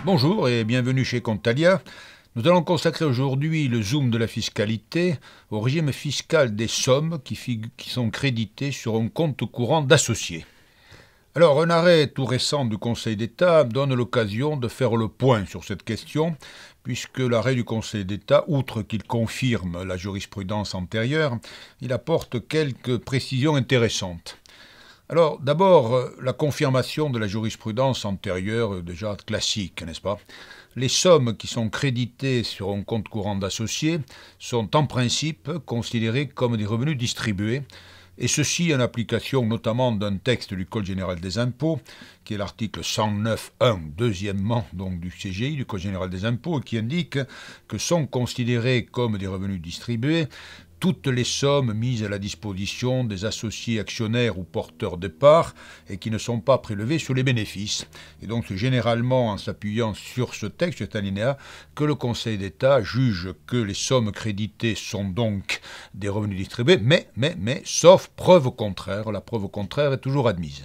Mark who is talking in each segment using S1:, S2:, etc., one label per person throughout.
S1: Bonjour et bienvenue chez Contalia. Nous allons consacrer aujourd'hui le zoom de la fiscalité au régime fiscal des sommes qui sont créditées sur un compte courant d'associés. Alors, un arrêt tout récent du Conseil d'État donne l'occasion de faire le point sur cette question, puisque l'arrêt du Conseil d'État, outre qu'il confirme la jurisprudence antérieure, il apporte quelques précisions intéressantes. Alors, d'abord, la confirmation de la jurisprudence antérieure, déjà classique, n'est-ce pas? Les sommes qui sont créditées sur un compte courant d'associés sont en principe considérées comme des revenus distribués, et ceci en application notamment d'un texte du Code général des impôts, qui est l'article 109.1, deuxièmement donc du CGI, du Code général des impôts, qui indique que sont considérés comme des revenus distribués toutes les sommes mises à la disposition des associés actionnaires ou porteurs de parts et qui ne sont pas prélevées sur les bénéfices. Et donc c'est généralement en s'appuyant sur ce texte, cet alinéa, que le Conseil d'État juge que les sommes créditées sont donc des revenus distribués, mais sauf preuve contraire. La preuve contraire est toujours admise.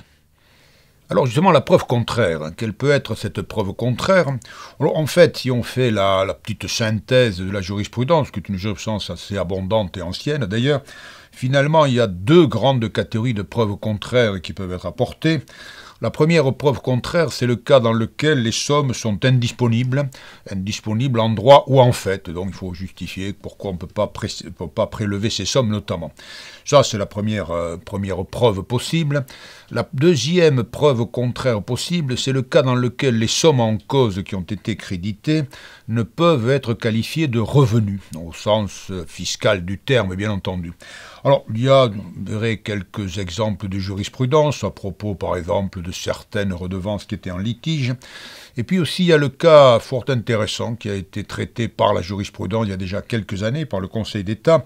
S1: Alors justement, la preuve contraire, quelle peut être cette preuve contraire? Alors, en fait, si on fait la petite synthèse de la jurisprudence, qui est une jurisprudence assez abondante et ancienne d'ailleurs, finalement il y a deux grandes catégories de preuves contraires qui peuvent être apportées. La première preuve contraire, c'est le cas dans lequel les sommes sont indisponibles en droit ou en fait. Donc il faut justifier pourquoi on ne peut pas prélever ces sommes notamment. Ça, c'est la première preuve possible. La deuxième preuve contraire possible, c'est le cas dans lequel les sommes en cause qui ont été créditées ne peuvent être qualifiées de revenus, au sens fiscal du terme, bien entendu. Alors, il y a, vous verrez, quelques exemples de jurisprudence, à propos, par exemple, de certaines redevances qui étaient en litige. Et puis aussi, il y a le cas fort intéressant qui a été traité par la jurisprudence il y a déjà quelques années, par le Conseil d'État.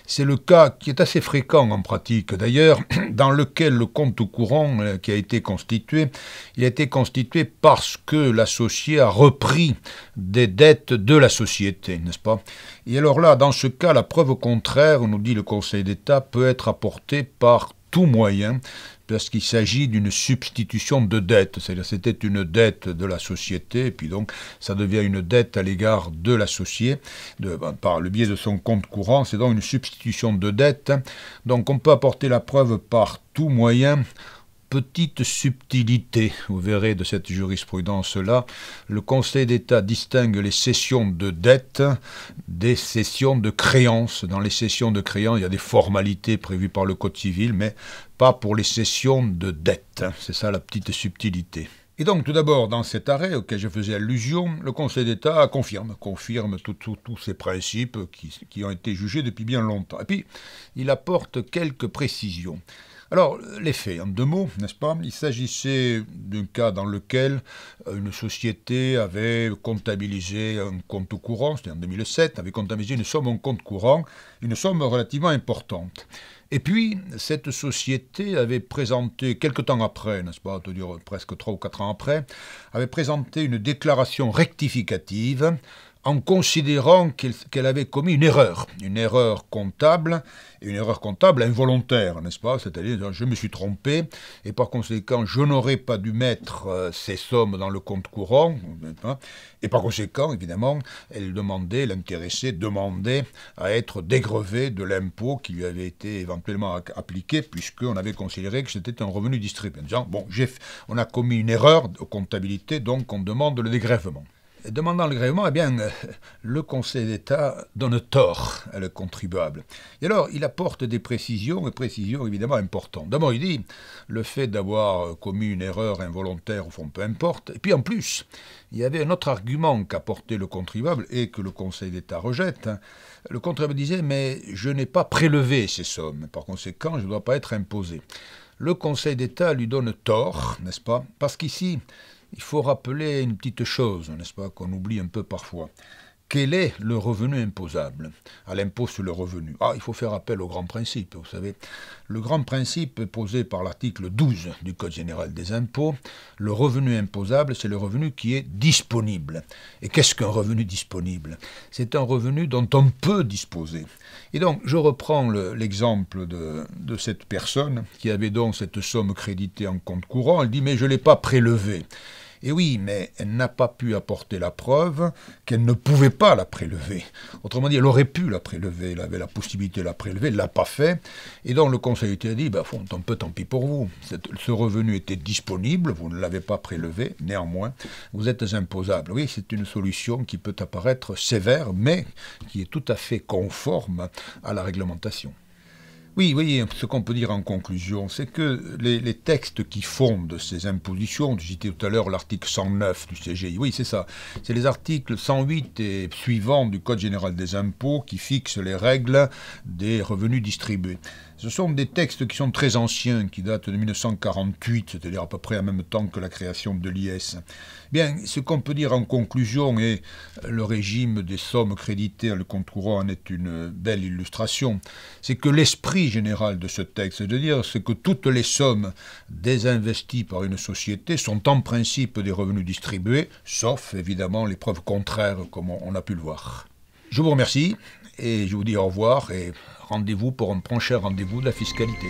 S1: C'est le cas qui est assez fréquent en pratique d'ailleurs, dans lequel le compte courant qui a été constitué, il a été constitué parce que l'associé a repris des dettes de la société, n'est-ce pas? Et alors là, dans ce cas, la preuve contraire, nous dit le Conseil d'État, peut être apportée par tout moyen, parce qu'il s'agit d'une substitution de dette, c'est-à-dire c'était une dette de la société, et puis donc ça devient une dette à l'égard de l'associé, par le biais de son compte courant, c'est donc une substitution de dette, donc on peut apporter la preuve par tout moyen. Petite subtilité, vous verrez, de cette jurisprudence-là, le Conseil d'État distingue les cessions de dette des cessions de créances. Dans les cessions de créances, il y a des formalités prévues par le Code civil, mais pas pour les cessions de dette. C'est ça la petite subtilité. Et donc, tout d'abord, dans cet arrêt auquel je faisais allusion, le Conseil d'État confirme tous ces principes qui ont été jugés depuis bien longtemps. Et puis, il apporte quelques précisions. Alors, les faits, en deux mots, n'est-ce pas? Il s'agissait d'un cas dans lequel une société avait comptabilisé un compte courant, c'était en 2007, avait comptabilisé une somme en compte courant, une somme relativement importante. Et puis, cette société avait présenté, quelque temps après, n'est-ce pas, à dire presque 3 ou 4 ans après, avait présenté une déclaration rectificative en considérant qu'elle avait commis une erreur comptable, et une erreur comptable involontaire, n'est-ce pas? C'est-à-dire, je me suis trompé, et par conséquent, je n'aurais pas dû mettre ces sommes dans le compte courant, et par conséquent, évidemment, l'intéressé demandait à être dégrevé de l'impôt qui lui avait été éventuellement appliqué, puisqu'on avait considéré que c'était un revenu distribué. En disant, bon, on a commis une erreur de comptabilité, donc on demande le dégrèvement. Demandant le grèvement, eh bien, le Conseil d'État donne tort à le contribuable. Et alors, il apporte des précisions, et précisions évidemment importantes. D'abord, il dit, le fait d'avoir commis une erreur involontaire, au fond, peu importe. Et puis, en plus, il y avait un autre argument qu'apportait le contribuable et que le Conseil d'État rejette. Le contribuable disait, mais je n'ai pas prélevé ces sommes. Par conséquent, je ne dois pas être imposé. Le Conseil d'État lui donne tort, n'est-ce pas? Parce qu'ici, il faut rappeler une petite chose, n'est-ce pas, qu'on oublie un peu parfois. Quel est le revenu imposable à l'impôt sur le revenu? Il faut faire appel au grand principe, vous savez. Le grand principe posé par l'article 12 du Code général des impôts, le revenu imposable, c'est le revenu qui est disponible. Et qu'est-ce qu'un revenu disponible? C'est un revenu dont on peut disposer. Et donc, je reprends l'exemple de cette personne qui avait donc cette somme créditée en compte courant. Elle dit, mais je ne l'ai pas prélevée. Et oui, mais elle n'a pas pu apporter la preuve qu'elle ne pouvait pas la prélever. Autrement dit, elle aurait pu la prélever, elle avait la possibilité de la prélever, elle ne l'a pas fait. Et donc le Conseil d'État a dit, tant pis pour vous. Ce revenu était disponible, vous ne l'avez pas prélevé, néanmoins, vous êtes imposable. Oui, c'est une solution qui peut apparaître sévère, mais qui est tout à fait conforme à la réglementation. Oui, voyez, ce qu'on peut dire en conclusion, c'est que les textes qui fondent ces impositions, je citais tout à l'heure l'article 109 du CGI, oui, c'est ça, c'est les articles 108 et suivants du Code général des impôts qui fixent les règles des revenus distribués. Ce sont des textes qui sont très anciens, qui datent de 1948, c'est-à-dire à peu près en même temps que la création de l'IS. Bien, ce qu'on peut dire en conclusion, et le régime des sommes créditées à le compte courant en est une belle illustration, c'est que l'esprit général de ce texte, c'est que toutes les sommes désinvesties par une société sont en principe des revenus distribués, sauf évidemment les preuves contraires, comme on a pu le voir. Je vous remercie, et je vous dis au revoir, et rendez-vous pour un prochain rendez-vous de la fiscalité.